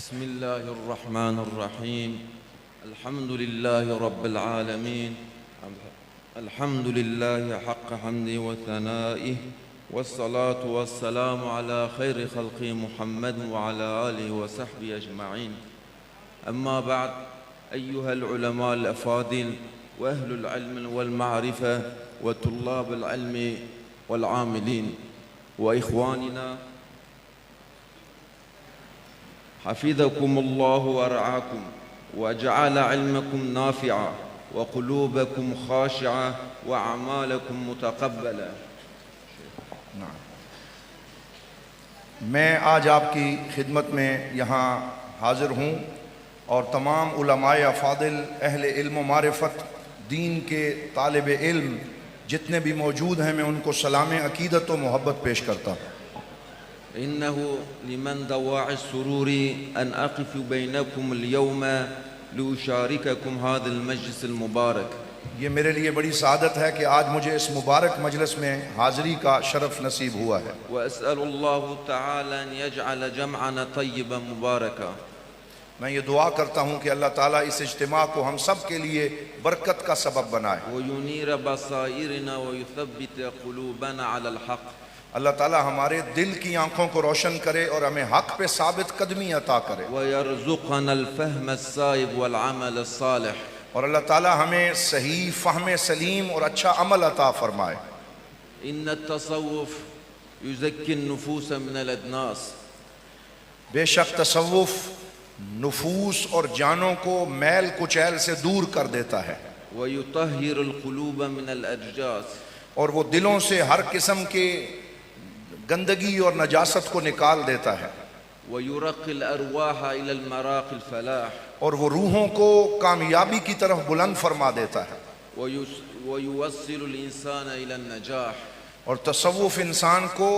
بسم الله الرحمن الرحيم. الحمد لله رب العالمين. الحمد لله حق حمده وثنائه، والصلاة والسلام على خير خلقه محمد وعلى آله وصحبه أجمعين. أما بعد، أيها العلماء الأفاضل وأهل العلم والمعرفة وطلاب العلم والعاملين وإخواننا، حفظكم الله ورعاكم وجعل علمكم نافعا وقلوبكم خاشعة وأعمالكم متقبلة. میں آج آپ کی خدمت میں یہاں حاضر ہوں اور تمام علماء افاضل، اہل علم و معرفت، دین کے طالب علم جتنے بھی موجود ہیں، میں ان کو سلام عقیدت و محبت پیش کرتا ہوں. إنه لمن دواعي السرور أن أقف بينكم اليوم لأشارككم هذا المجلس المبارك. یہ میرے لیے بڑی سعادت ہے کہ آج مجھے اس مبارک مجلس میں حاضری کا شرف نصیب ہوا ہے. وأسأل الله تعالى أن يجعل جمعنا طيبا مباركا. میں یہ دعا کرتا ہوں کہ اللہ تعالیٰ اس اجتماع کو ہم سب کے لیے برکت کا سبب بنائے. وينير بصائرنا ويثبت قلوبنا على الحق. اللہ تعالیٰ ہمارے دل کی آنکھوں کو روشن کرے اور ہمیں حق پہ ثابت قدمی عطا کرے. ويرزقنا الفهم الصائب والعمل الصالح. اور اللہ تعالیٰ ہمیں صحیح فہم سلیم اور اچھا عمل عطا فرمائے. إن التصوف يزكي النفوس من الأدناس. بے شک تصوف نفوس اور جانوں کو میل کچیل سے دور کر دیتا ہے ويطهر القلوب من الأرجاس. اور وہ دلوں سے ہر قسم کے گندگی اور نجاست کو نکال دیتا ہے. ويرقي الأرواح إلى المراق الفلاح. اور وہ روحوں کو کامیابی کی طرف بلند فرما دیتا ہے. ويوصل الإنسان إلى النجاح. اور تصوف انسان کو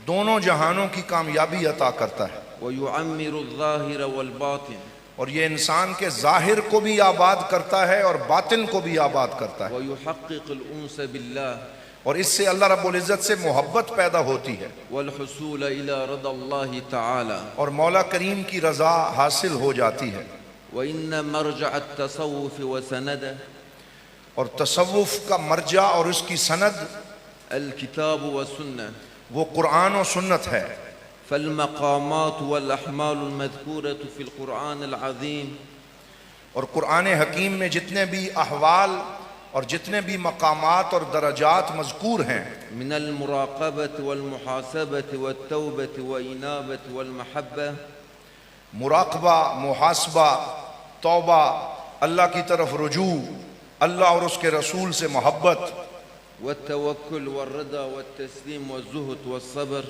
دونوں جہانوں کی کامیابی عطا کرتا ہے. ويعمر الظاهر والباطن. اور یہ انسان کے ظاہر کو بھی آباد کرتا ہے اور باطن کو بھی آباد کرتا ہے. ويحقق الأنس بالله. اور اس سے اللہ رب العزت سے محبت پیدا ہوتی ہے والحصول إلى رضا الله تعالى. اور مولا کریم کی رضا حاصل ہو جاتی ہے. وإن مرجع التصوف وسنده. اور تصوف کا مرجع اور اس کی سند الكتاب والسنة. وہ قرآن و سنت ہے. فالمقامات والأحمال المذكورة في القرآن العظيم. اور قرآن حکیم میں جتنے بھی احوال اور جتنے بھی مقامات اور درجات مذکور ہیں، من المراقبة والمحاسبة والتوبة وإنابة والمحبة. مراقبہ، محاسبہ، توبہ، اللہ کی طرف رجوع، اللہ اور اس کے رسول سے محبت، والتوكل والرضا والتسليم والزهد والصبر.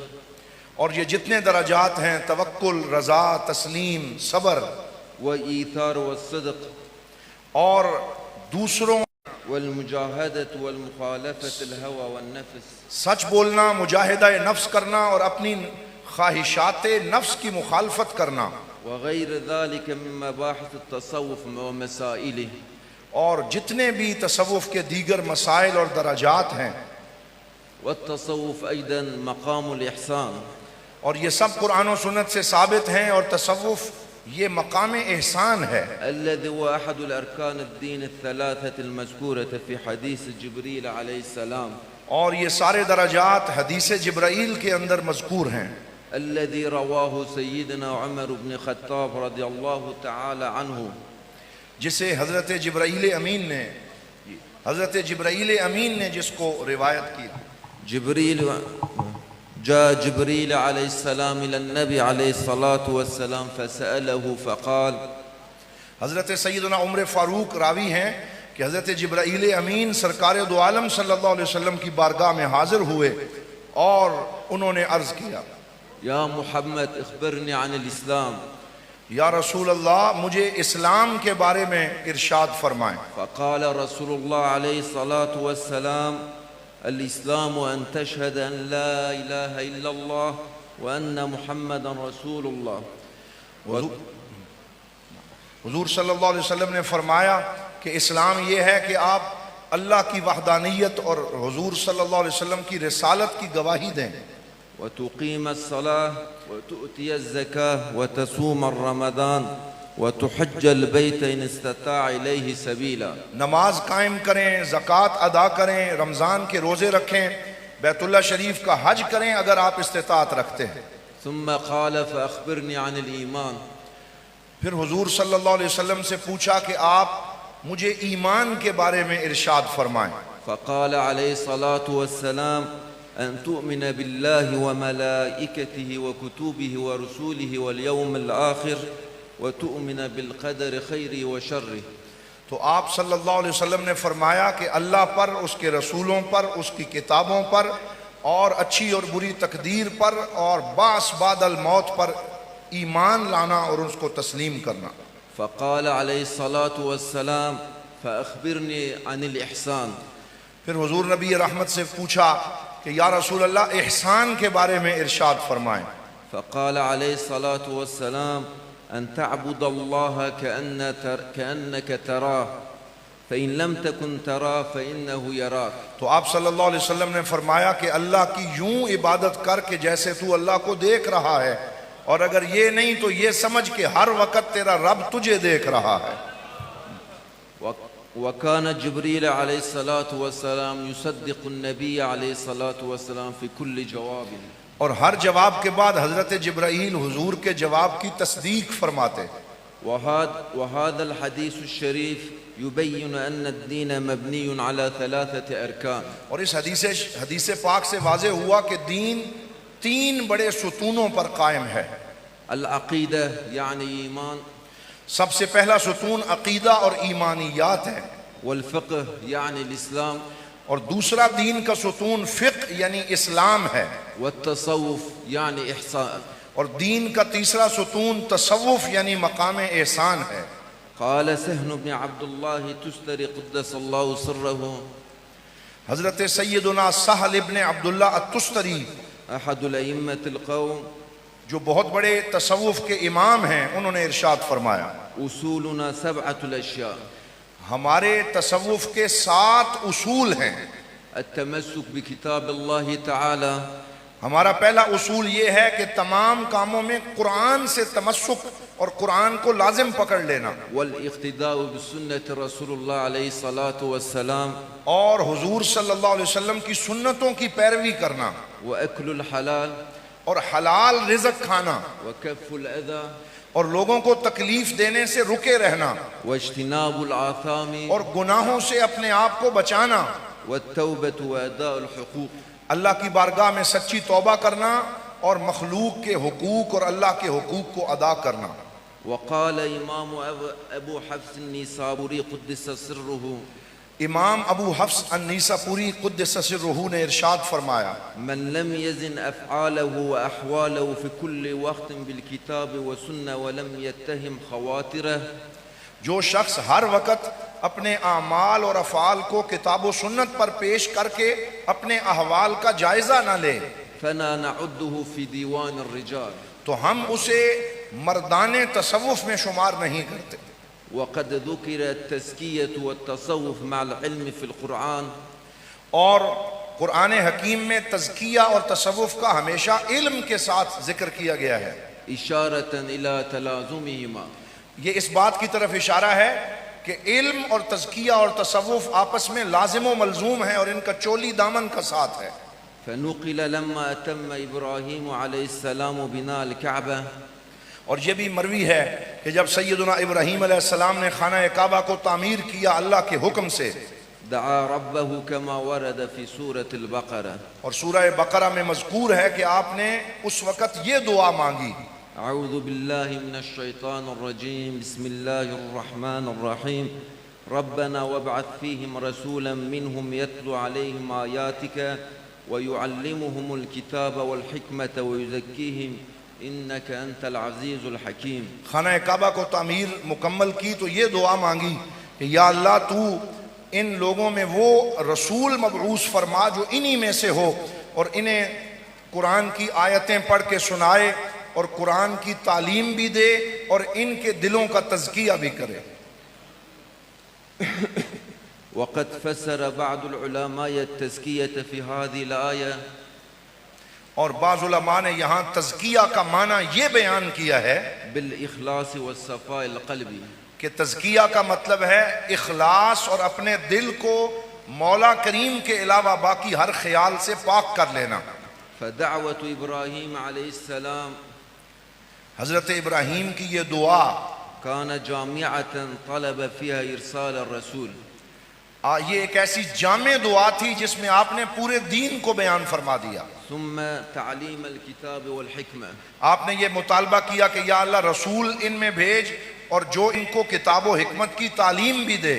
اور یہ جتنے درجات ہیں، توکل، رضا، تسلیم، صبر، وإيثار والصدق. اور دوسروں والمجاهدة والمخالفة الهوى والنفس. سچ بولنا، مجاہدہ نفس کرنا اور اپنی خواہشات نفس کی مخالفت کرنا، وغير ذلك من مباحث التصوف ومسائله. اور جتنے بھی تصوف کے دیگر مسائل اور درجات ہیں. والتصوف أيضا مقام الإحسان. اور یہ سب قرآن و سنت سے ثابت ہیں. اور تصوف یہ مقام احسان ہے الذي هو أحد الأركان الدين الثلاثة المذكورة في حديث جبريل عليه السلام. اور یہ سارے درجات حدیث جبرائیل کے اندر مذکور ہیں. الذي رواه سيدنا عمر بن الخطاب رضي الله تعالى عنه. جسے حضرت جبرائیل امین نے جس کو روایت کی. جاء جبريل عليه السلام إلى النبي عليه الصلاة والسلام فسأله فقال. حضرت سیدنا عمر فاروق راوی ہیں کہ حضرت جبرائیل امین سرکار دو عالم صلی اللہ علیہ وسلم کی بارگاہ میں حاضر ہوئے اور انہوں نے عرض کیا، يا محمد اخبرني عن الإسلام. یا رسول اللہ مجھے اسلام کے بارے میں ارشاد فرمائیں. فقال رسول الله عليه الصلاة والسلام: الإسلام أن تشهد أن لا إله إلا الله وأن محمدا رسول الله. حضور صلی اللہ علیہ وسلم نے فرمایا کہ اسلام یہ ہے کہ آپ اللہ کی وحدانیت اور حضور صلی اللہ علیہ وسلم کی رسالت کی گواہی دیں. وتقيم الصلاة وتؤتي الزكاة وتصوم الرمضان وتحج البيت إن استطاع إليه سبيلا. نماز قائم کریں، زکوٰۃ ادا کریں، رمضان کے روزے رکھیں، بیت اللہ شریف کا حج کریں اگر آپ استطاعت رکھتے ہیں. ثم قال فأخبرني عن الإيمان. پھر حضور صلی اللہ علیہ وسلم سے پوچھا کہ آپ مجھے ایمان کے بارے میں ارشاد فرمائیں. فقال عليه الصلاة والسلام أن تؤمن بالله وملائكته وكتبه ورسوله واليوم الآخر وتؤمن بالقدر خيره وشره. تو آپ صلی اللہ علیہ وسلم نے فرمایا کہ اللہ پر، اس کے رسولوں پر، اس کی کتابوں پر، اور اچھی اور بری تقدیر پر، اور بعث بعد الموت پر ایمان لانا اور اس کو تسلیم کرنا. فقال عليه الصلاة والسلام فأخبرني عن الإحسان. پھر حضور نبی رحمت سے پوچھا کہ یا رسول اللہ احسان کے بارے میں ارشاد فرمائیں. فقال عليه الصلاة والسلام أن تعبد الله كأنك تراه فإن لم تكن تراه فإنه يراك. تو آپ صلی اللہ علیہ وسلم نے فرمایا کہ اللہ کی یوں عبادت کر کے جیسے تو اللہ کو دیکھ رہا ہے، اور اگر یہ نہیں تو یہ سمجھ کہ ہر وقت تیرا رب تجھے دیکھ رہا ہے. وكان جبريل عليه الصلاة والسلام يصدق النبي عليه الصلاة والسلام في كل جواب. اور ہر جواب کے بعد حضرت جبرائیل حضور کے جواب کی تصدیق فرماتے. وهذا الحديث الشريف يبين أن الدين مبني على 3 أركان. اور اس حدیث پاک سے واضح ہوا کہ دین 3 بڑے ستونوں پر قائم ہے. العقیدہ یعنی ایمان، سب سے پہلا ستون عقیدہ اور ایمانیات ہے. والفقہ یعنی الاسلام، اور دوسرا دین کا ستون فقہ یعنی اسلام ہے. والتصوف یعنی احسان، اور دین کا تیسرا ستون تصوف یعنی مقام احسان ہے. قال سہل بن عبد اللہ تستری قدس اللہ سرہ، حضرت سیدنا سہل ابن عبداللہ التستری احد الائمة القوم، جو بہت بڑے تصوف کے امام ہیں، انہوں نے ارشاد فرمایا اصولنا 7 الاشیاء، ہمارے تصوف کے 7 اصول ہیں. التمسک بکتاب اللہ تعالی، ہمارا پہلا اصول یہ ہے کہ تمام کاموں میں قرآن سے تمسک اور قرآن کو لازم پکڑ لینا. والاقتداء بسنت رسول اللہ علیہ الصلاة والسلام، اور حضور صلی اللہ علیہ وسلم کی سنتوں کی پیروی کرنا. واکل الحلال، اور حلال رزق کھانا. وکف الاذى، اور لوگوں کو تکلیف دینے سے رکے رہنا. واجتناب الآثام، اور گناہوں سے اپنے آپ کو بچانا. والتوبة واداء الحقوق، اللہ کی بارگاہ میں سچی توبہ کرنا اور مخلوق کے حقوق اور اللہ کے حقوق کو ادا کرنا. وقال امام ابو حفص النیسابوری قدس سرہ، امام ابو حفص النیسابوری قدس سرہ نے ارشاد فرمایا من لم يزن افعاله واحواله في كل وقت بالكتاب والسنة ولم يتهم خواطره، جو شخص ہر وقت اپنے اعمال اور افعال کو کتاب و سنت پر پیش کر کے اپنے احوال کا جائزہ نہ لے، فنا نعده في دیوان الرجال، تو ہم اسے مردان تصوف میں شمار نہیں کرتے. وقد ذکر التزکیة والتصوف مع العلم في القرآن، اور قرآن حکیم میں تزکیہ اور تصوف کا ہمیشہ علم کے ساتھ ذکر کیا گیا ہے، اشارة الى تلازمهما، یہ اس بات کی طرف اشارہ ہے کہ علم اور تزکیہ اور تصوف آپس میں لازم و ملزوم ہیں اور ان کا چولی دامن کا ساتھ ہے. فنقل لما اتم ابراہیم علیہ السلام بناء الکعبہ، اور یہ بھی مروی ہے کہ جب سیدنا ابراہیم علیہ السلام نے خانہ کعبہ کو تعمیر کیا اللہ کے حکم سے، دعا ربه كما ورد في سورة البقرة، اور سورہ بقرہ میں مذکور ہے کہ آپ نے اس وقت یہ دعا مانگی، اعوذ باللہ من الشیطان الرجیم، بسم اللہ الرحمن الرحیم، ربنا وابعث فیہم رسولا منہم یتلو علیہم آیاتک ویعلمہم الکتاب والحکمت ویزکیہم انک انت العزیز الحکیم. خانہ کعبہ کو تعمیر مکمل کی تو یہ دعا مانگی کہ یا اللہ تو ان لوگوں میں وہ رسول مبعوث فرما جو انہی میں سے ہو، اور انہیں قرآن کی آیتیں پڑھ کے سنائے اور قرآن کی تعلیم بھی دے اور ان کے دلوں کا تزکیہ بھی کرے. وقد فسر بعض العلماء التزکیة في هذه الآية، اور بعض علماء نے یہاں تزکیہ کا معنی یہ بیان کیا ہے بالإخلاص والصفاء القلبي، کہ تزکیہ کا مطلب ہے اخلاص اور اپنے دل کو مولا کریم کے علاوہ باقی ہر خیال سے پاک کر لینا۔ فدعوة إبراهيم عليه السلام حضرت ابراہیم کی یہ دعا كان جامعة طلب فيها إرسال الرسول، یہ ایک ایسی جامع دعا تھی جس میں آپ نے پورے دین کو بیان فرما دیا۔ ثم تعليم الكتاب والحكمة، آپ نے یہ مطالبہ کیا کہ یا اللہ رسول ان میں بھیج اور جو ان کو کتاب و حکمت کی تعلیم بھی دے،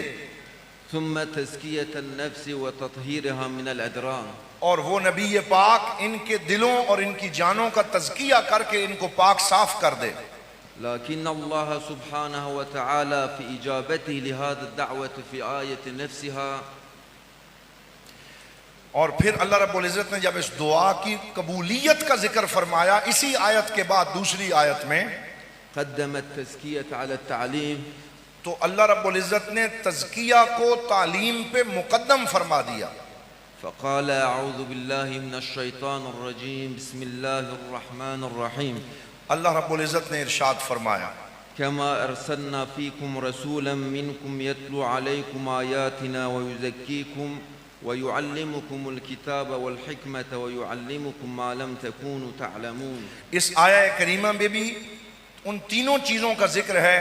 ثم تزكية النفس وتطهيرها من الأدران، اور وہ نبی پاک ان کے دلوں اور ان کی جانوں کا تزکیہ کر کے ان کو پاک صاف کر دے۔ لكن الله سبحانه وتعالى في إجابته لهذه الدعوة في آية نفسها اور پھر اللہ رب العزت نے جب اس دعا کی قبولیت کا ذکر فرمایا اسی آیت کے بعد دوسری آیت میں، قدم التزكية على التعليم، تو اللہ رب العزت نے تزکیہ کو تعلیم پہ مقدم فرما دیا۔ فقال أعوذ بالله من الشيطان الرجيم بسم الله الرحمن الرحيم، اللہ رب العزت نے ارشاد فرمایا كما أرسلنا فيكم رسولا منكم يتلو عليكم آياتنا ويزكيكم ويعلمكم الكتاب والحكمة ويعلمكم ما لم تكونوا تعلمون۔ اس آیہ کریمہ میں بھی ان تینوں چیزوں کا ذکر ہے،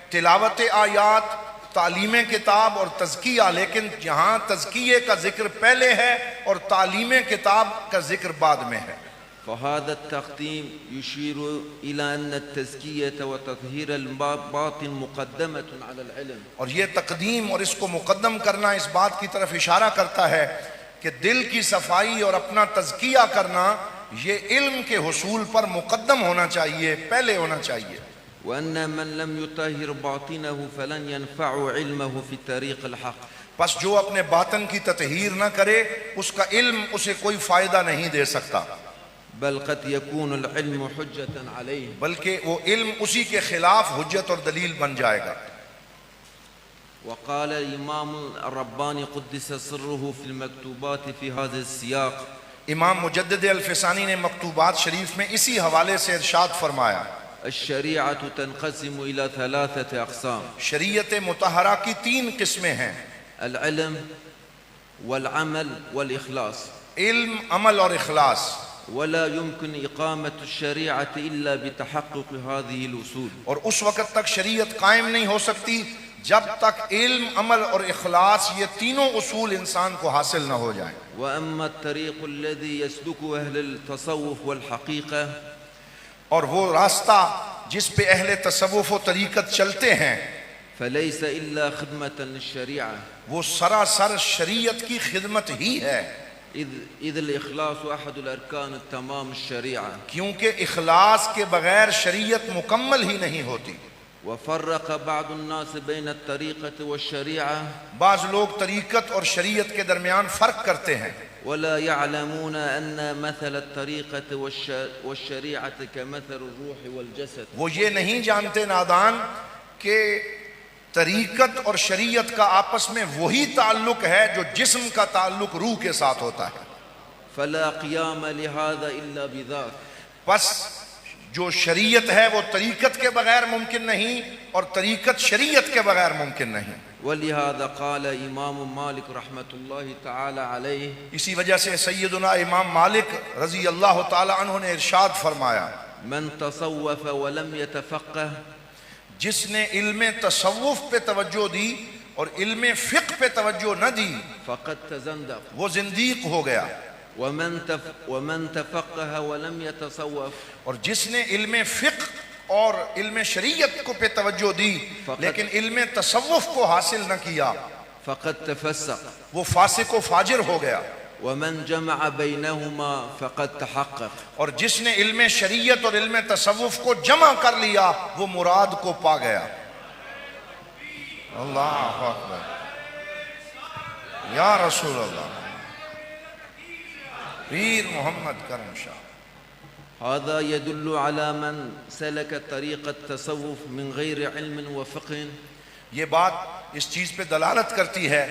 تلاوت آیات، تعلیم کتاب اور تزکیہ، لیکن یہاں تزکیے کا ذکر پہلے ہے اور تعلیم کتاب کا ذکر بعد میں ہے۔ فهذا التقديم يشير إلى أن التزكية وتطهير الباطن مقدمة على العلم، اور یہ تقدیم اور اس کو مقدم کرنا اس بات کی طرف اشارہ کرتا ہے کہ دل کی صفائی اور اپنا تزکیہ کرنا یہ علم کے حصول پر مقدم ہونا چاہیے، پہلے ہونا چاہیے۔ وأن من لم يطهر باطنه فلن ينفع علمه في طريق الحق، پس جو اپنے باطن کی تطہیر نہ کرے اس کا علم اسے کوئی فائدہ نہیں دے سکتا، بل قد يكون العلم حجة عليه، بلکہ وہ علم اسی کے خلاف حجت اور دلیل بن جائے گا۔ وقال الإمام الرباني قدس سره في المكتوبات في هذا السياق، امام مجدد الفسانی نے مکتوبات شریف میں اسی حوالے سے ارشاد فرمایا، الشريعة تنقسم إلى 3 أقسام، شریعت مطہرہ کی 3 قسمیں ہیں، العلم والعمل والإخلاص، علم، عمل اور اخلاص، ولا يمكن إقامة الشريعة إلا بتحقق هذه الأصول، اور اس وقت تک شریعت قائم نہیں ہو سکتی جب تک علم، عمل اور اخلاص یہ تینوں اصول انسان کو حاصل نہ ہو جائیں۔ وأما الطريق الذي يسلكه أهل التصوف والحقيقة، اور وہ راستہ جس پہ اہل تصوف و طریقت چلتے ہیں فليس إلا خدمة للشريعة، وہ سراسر شریعت کی خدمت ہی ہے، إذ الإخلاص أحد الأركان التمام الشريعة، کیونکہ اخلاص کے بغیر شریعت مکمل ہی نہیں ہوتی۔ وفرق بعض الناس بين الطريقة والشريعة، بعض لوگ طریقت اور شریعت کے درمیان فرق کرتے ہیں، ولا يعلمون أن مثل الطريقة والشريعة كمثل الروح والجسد، وہ یہ نہیں جانتے نادان کہ طریقت اور شریعت کا آپس میں وہی تعلق ہے جو جسم کا تعلق روح کے ساتھ ہوتا ہے۔ فلا قيام لهذا إلا بذاك، پس جو شریعت ہے وہ طریقت کے بغیر ممکن نہیں اور طریقت شریعت کے بغیر ممکن نہیں۔ ولهذا قال امام مالک رحمۃ اللہ تعالی علیہ، اسی وجہ سے سیدنا امام مالک رضی اللہ تعالی عنہ نے ارشاد فرمایا، من تصوف ولم يتفقه، جس نے علم تصوف پہ توجہ دی اور علم فقہ پہ توجہ نہ دی فقد تزندق، وہ زندیق ہو گیا، ومن تفقه ولم يتصوف، اور جس نے علم فقہ اور علم شریعت کو پہ توجہ دی لیکن علم تصوف کو حاصل نہ کیا فقد تفسق، وہ فاسق و فاجر ہو گیا، ومن جمع بينهما فقد تحقق، اور جس نے علم شریعت اور علم تصوف کو جمع کر لیا وہ مراد کو پا گیا۔ اللہ اکبر، یا رسول اللہ، پیر محمد کرم شاہ۔ هذا يدل على من سلك طريق التصوف من غير علم وفقه، یہ بات اس چیز پہ دلالت کرتی ہے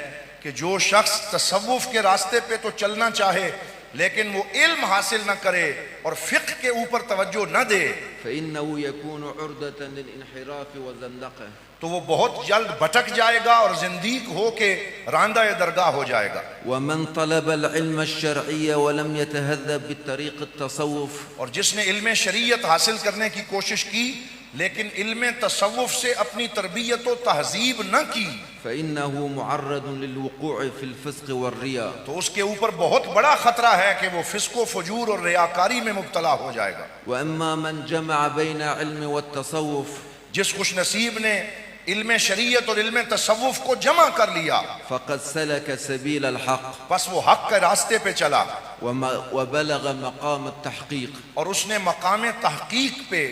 کہ جو شخص تصوف کے راستے پہ تو چلنا چاہے لیکن وہ علم حاصل نہ کرے اور فقہ کے اوپر توجہ نہ دے فإنه يكون عرضة للانحراف والزندقة. تو وہ بہت جلد بھٹک جائے گا اور زندیق ہو کے راندہ درگاہ ہو جائے گا. ومن طلب العلم الشرعي ولم يتهذب بالطريق التصوف اور جس نے علم شریعت حاصل کرنے کی کوشش کی لیکن علم تصوف سے اپنی تربیت و تہذیب نہ کی فإنه معرض للوقوع في الفسق والرياء. تو اس کے اوپر بہت بڑا خطرہ ہے کہ وہ فسق و فجور اور ریاکاری میں مبتلا ہو جائے گا. وأما من جمع بين علم والتصوف جس خوش نصیب نے علم شریعت اور علم تصوف کو جمع کر لیا فقد سلك سبيل الحق بس وہ حق کے راستے پہ چلا وبلغ مقام التحقيق. اور اس نے مقام تحقیق پہ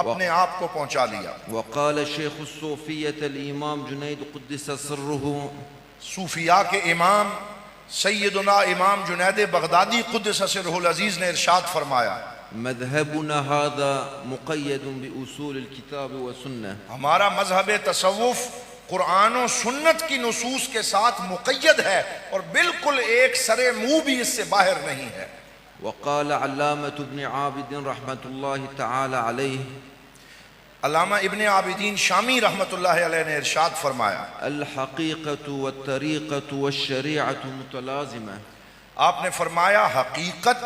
اپنے آپ کو پہنچا لیا. وقال شيخ الصوفية الإمام جنيد قدس سره صوفیاء کے امام سیدنا امام جنید بغدادی قدس سرہ العزیز نے ارشاد فرمایا مذهبنا هذا مقيد بأصول الكتاب والسنة. ہمارا مذہب تصوف قرآن و سنت کی نصوص کے ساتھ مقید ہے اور بالکل ایک سرے منہ بھی اس سے باہر نہیں ہے. وقال علامة ابن عابد رحمة الله تعالى عليه علامہ ابن عابدین شامی رحمۃ اللہ علیہ نے ارشاد فرمایا الحقيقة والطريقة والشريعة متلازمة. آپ نے فرمایا حقیقت،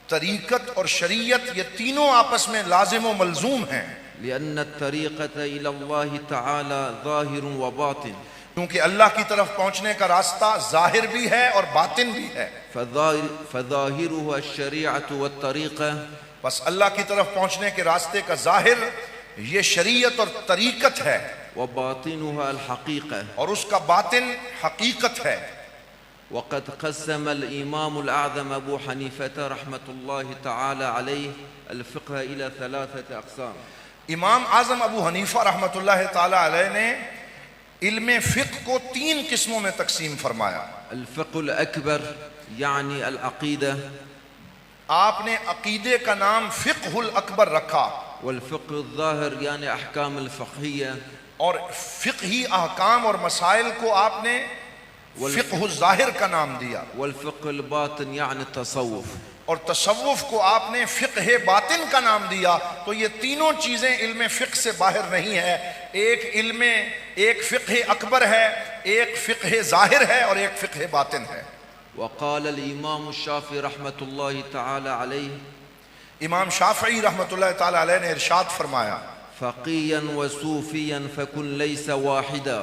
طریقت اور شریعت یہ تینوں آپس میں لازم و ملزوم ہیں. لأن الطريقة إلى الله تعالى ظاهر وباطن. کیونکہ اللہ کی طرف پہنچنے کا راستہ ظاہر بھی ہے اور باطن بھی ہے. فظاهرها الشريعة والطريقة. بس اللہ کی طرف پہنچنے کے راستے کا ظاہر یہ شریعت اور طریقت ہے وباطنها الحقيقة. اور اس کا باطن حقیقت ہے. وقد قسم الإمام الأعظم أبو حنيفة رحمة الله تعالى عليه الفقه إلى 3 أقسام. امام اعظم ابو حنیفہ رحمۃ اللہ تعالی علیہ نے علم فقہ کو 3 قسموں میں تقسیم فرمایا. الفقه الأكبر يعني العقيدة. آپ نے عقیدے کا نام فقہ الاکبر رکھا. والفقه الظاهر يعني أحكام الفقهية. اور فقہی احکام اور مسائل کو آپ نے فقہ الظاہر کا نام دیا. والفقه الباطن يعني التصوف. اور تصوف کو آپ نے فقہ باطن کا نام دیا. تو یہ تینوں چیزیں علم فقہ سے باہر نہیں ہے. ایک فقہ اکبر ہے، ایک فقہ ظاہر ہے اور ایک فقہ باطن ہے. وقال الإمام الشافعي رحمة الله تعالى عليه امام شافعی رحمۃ اللہ تعالی علیہ نے ارشاد فرمایا فقيا وصوفيا فكن ليس واحدا.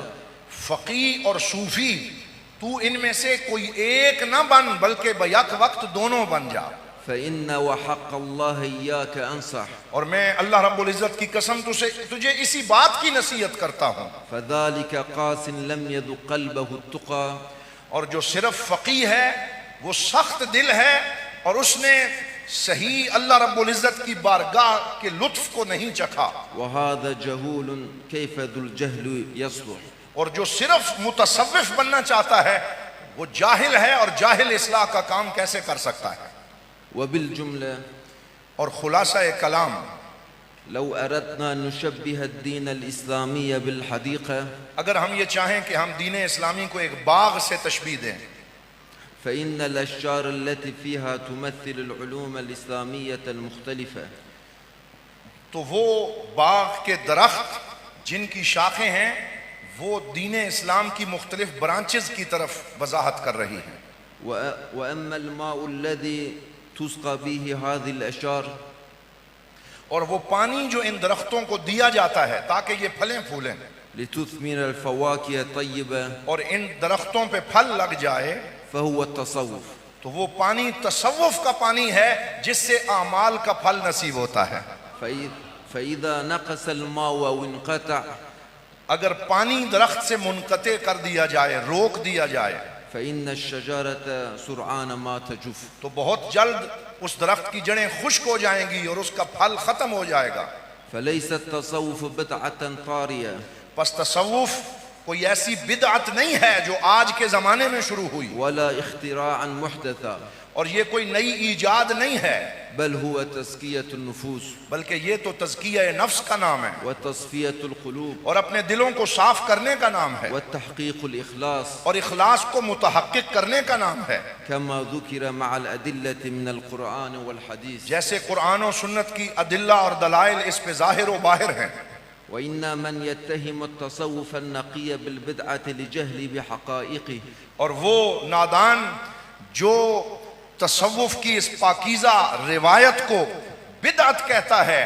فقی اور صوفی تو ان میں سے کوئی ایک نہ بن بلکہ بیک وقت دونوں بن جا. فإن وحق الله إياك أنصح. اور میں اللہ رب العزت کی قسم تجھے اسی بات کی نصیحت کرتا ہوں. فذلك قاس لم يذق قلبه التقى. اور جو صرف فقی ہے وہ سخت دل ہے اور اس نے صحیح اللہ رب العزت کی بارگاہ کے لطف کو نہیں چکھا. وهذا جهول كيف ذو الجهل يصلح. اور جو صرف متصوف بننا چاہتا ہے وہ جاہل ہے اور جاہل اصلاح کا کام کیسے کر سکتا ہے. وبالجملة اور خلاصہ کلام لو أردنا أن نشبه الدين الإسلامي بالحديقة اگر ہم یہ چاہیں کہ ہم دین اسلامی کو ایک باغ سے تشبیہ دیں فإن الأشجار التي فيها تمثل العلوم الإسلامية المختلفة. تو وہ باغ کے درخت جن کی شاخیں ہیں وہ دین اسلام کی مختلف برانچز کی طرف وضاحت کر رہی ہیں. وأما الماء الذي تسقى به هذه الأشجار اور وہ پانی جو ان درختوں کو دیا جاتا ہے تاکہ یہ پھلیں پھولیں لتثمر الفواكه الطيبة اور ان درختوں پہ پھل لگ جائے فهو التصوف. تو وہ پانی تصوف کا پانی ہے جس سے اعمال کا پھل نصیب ہوتا ہے. فإذا نقص الماء أو انقطع اگر پانی درخت سے منقطع کر دیا جائے، روک دیا جائے، فإن الشجرة سرعان ما تجف. تو بہت جلد اس درخت کی جڑیں خشک ہو جائیں گی اور اس کا پھل ختم ہو جائے گا. فليس التصوف بدعة طارئة. پس تصوف کوئی ایسی بدعت نہیں ہے جو آج کے زمانے میں شروع ہوئی، ولا اختراعا محدثا. اور یہ کوئی نئی ایجاد نہیں ہے بل هو تزكية النفوس بلکہ یہ تو تزکیہ نفس کا نام ہے وتصفية القلوب اور اپنے دلوں کو صاف کرنے کا نام ہے والتحقيق الإخلاص اور اخلاص کو متحقق کرنے کا نام ہے كما ذكر مع الأدلة من القرآن والحديث جیسے قرآن و سنت کی ادلہ اور دلائل اس پہ ظاہر و باہر ہیں وإن من يتهم التصوف النقي بالبدعة لجهل بحقائقه اور وہ نادان جو تصوف کی اس پاکیزہ روایت کو بدعت کہتا ہے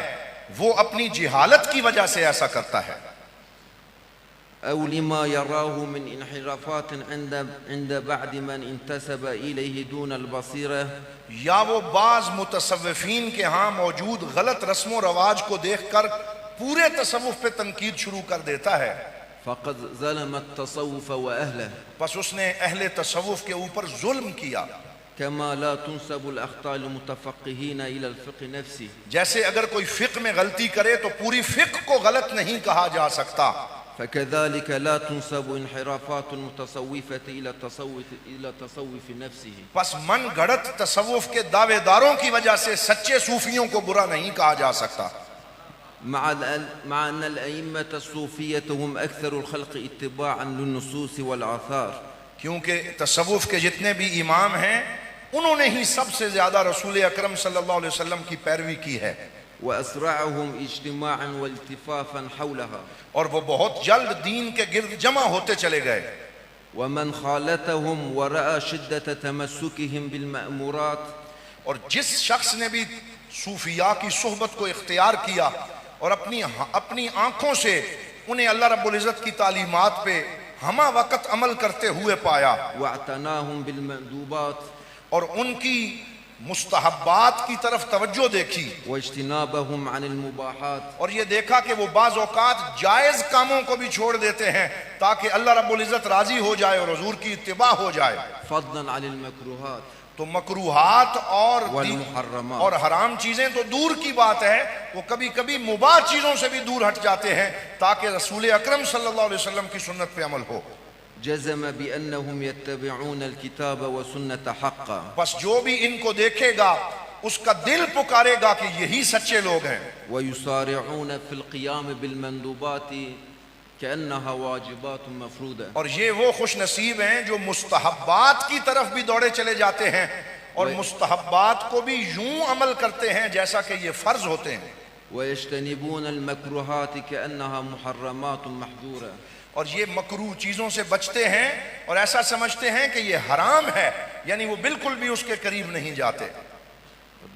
وہ اپنی جہالت کی وجہ سے ایسا کرتا ہے أو لما يراه من انحرافات عند بعض من انتسب إليه دون البصيرة یا وہ بعض متصوفین کے ہاں موجود غلط رسم و رواج کو دیکھ کر پورے تصوف پہ تنقید شروع کر دیتا ہے فقد ظلم التصوف وأهله پس اس نے اہل تصوف کے اوپر ظلم کیا كما لا تنسب الأخطاء المتفقهين إلى الفقه نفسه جیسے اگر کوئی فقہ میں غلطی کرے تو پوری فقہ کو غلط نہیں کہا جا سکتا فكذلك لا تنسب انحرافات المتصوفة إلى تصوف نفسه پس من گھڑت تصوف کے دعوے داروں کی وجہ سے سچے صوفیوں کو برا نہیں کہا جا سکتا مع أن الأئمة الصوفية هم أكثر الخلق اتباعا للنصوص والآثار کیونکہ تصوف کے جتنے بھی امام ہیں انہوں نے ہی سب سے زیادہ رسول اکرم صلی اللہ علیہ وسلم کی پیروی کی ہے وأسرعهم اجتماعا والتفافا حولها اور وہ بہت جلد دین کے گرد جمع ہوتے چلے گئے ومن خالتهم ورأى شدة تمسكهم بالمأمورات اور جس شخص نے بھی صوفیاء کی صحبت کو اختیار کیا اور اپنی آنکھوں سے انہیں اللہ رب العزت کی تعلیمات پہ ہمہ وقت عمل کرتے ہوئے پایا واعتناهم بالمندوبات اور ان کی مستحبات کی طرف توجہ دیکھی واجتنابهم عن المباحات اور یہ دیکھا کہ وہ بعض اوقات جائز کاموں کو بھی چھوڑ دیتے ہیں تاکہ اللہ رب العزت راضی ہو جائے اور حضور کی اتباع ہو جائے فضلا عن المکروہات تو مکروہات والمحرمات اور حرام چیزیں تو دور کی بات ہے وہ کبھی کبھی مباح چیزوں سے بھی دور ہٹ جاتے ہیں تاکہ رسول اکرم صلی اللہ علیہ وسلم کی سنت پہ عمل ہو جزم بأنهم يتبعون الكتاب والسنة حقا بس جو بھی ان کو دیکھے گا اس کا دل پکارے گا کہ یہی سچے لوگ ہیں ويسارعون في القيام بالمندوبات كأنها واجبات مفروضة اور یہ وہ خوش نصیب ہیں جو مستحبات کی طرف بھی دوڑے چلے جاتے ہیں اور مستحبات کو بھی یوں عمل کرتے ہیں جیسا کہ یہ فرض ہوتے ہیں ويجتنبون المكروهات كأنها محرمات محظورة اور یہ مکروہ چیزوں سے بچتے ہیں اور ایسا سمجھتے ہیں کہ یہ حرام ہے یعنی وہ بالکل بھی اس کے قریب نہیں جاتے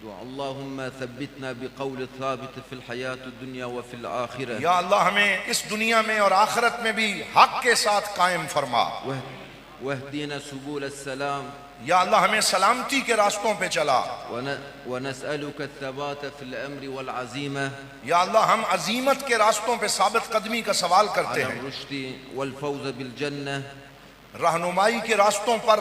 اللهم ثبتنا بقول ثابت في الحياة الدنيا وفي الآخرة یا اللہ ہمیں اس دنیا میں اور آخرت میں بھی حق کے ساتھ قائم فرما واهدنا سبل السلام یا اللہ ہمیں سلامتی کے راستوں پہ چلا ونسألك الثبات في الأمر والعزيمة یا اللہ ہم عزیمت کے راستوں پہ ثابت قدمی کا سوال کرتے على ہیں الرشد والفوز بالجنة رہنمائی کے راستوں پر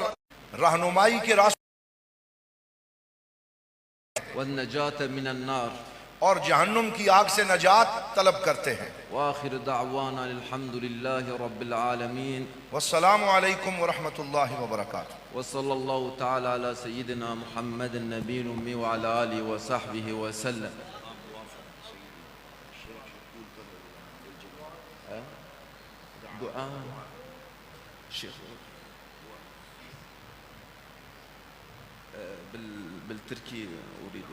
والنجاة من النار اور جہنم کی آگ سے نجات طلب کرتے ہیں وآخر دعوانا الحمد لله رب العالمين والسلام علیکم ورحمۃ اللہ وبرکاتہ وصلى الله تعالى على سيدنا محمد النبي الأمي وعلى آله وصحبه وسلم دعاء شيخ بالتركي أريد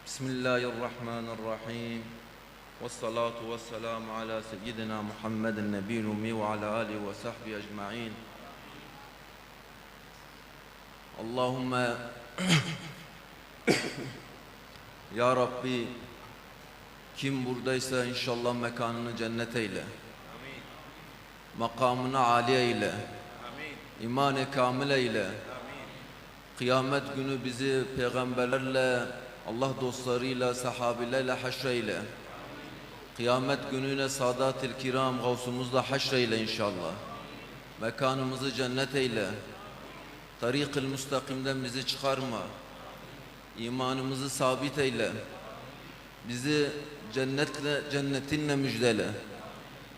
بسم الله الرحمن الرحيم والصلاة والسلام على سيدنا محمد النبي الأمي وعلى آله وصحبه أجمعين اللهم Ya Rabbi kim buradaysa inşallah mekanını cennet eyle. Makamını âli eyle. İman-ı kamil eyle. Kıyamet günü bizi peygamberlerle, Allah dostlarıyla, sahabilerle haşreyle. Kıyamet gününe Sadat-ül Kiram Gavsumuzla haşreyle inşallah. Mekanımızı cennet eyle. Tarik-ül müstakimden bizi çıkarma. İmanımızı sabit eyle. Bizi cennetinle müjdele.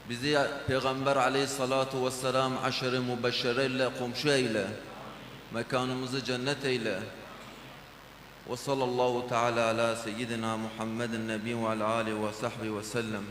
Bizi Peygamber aleyhissalatu vesselam aşırı mübeşşereyle komşu eyle. Mekanımızı cennet eyle. Ve sallallahu teala ala seyyidina Muhammedin nebi ve ala alihi ve sahbihi ve sellem.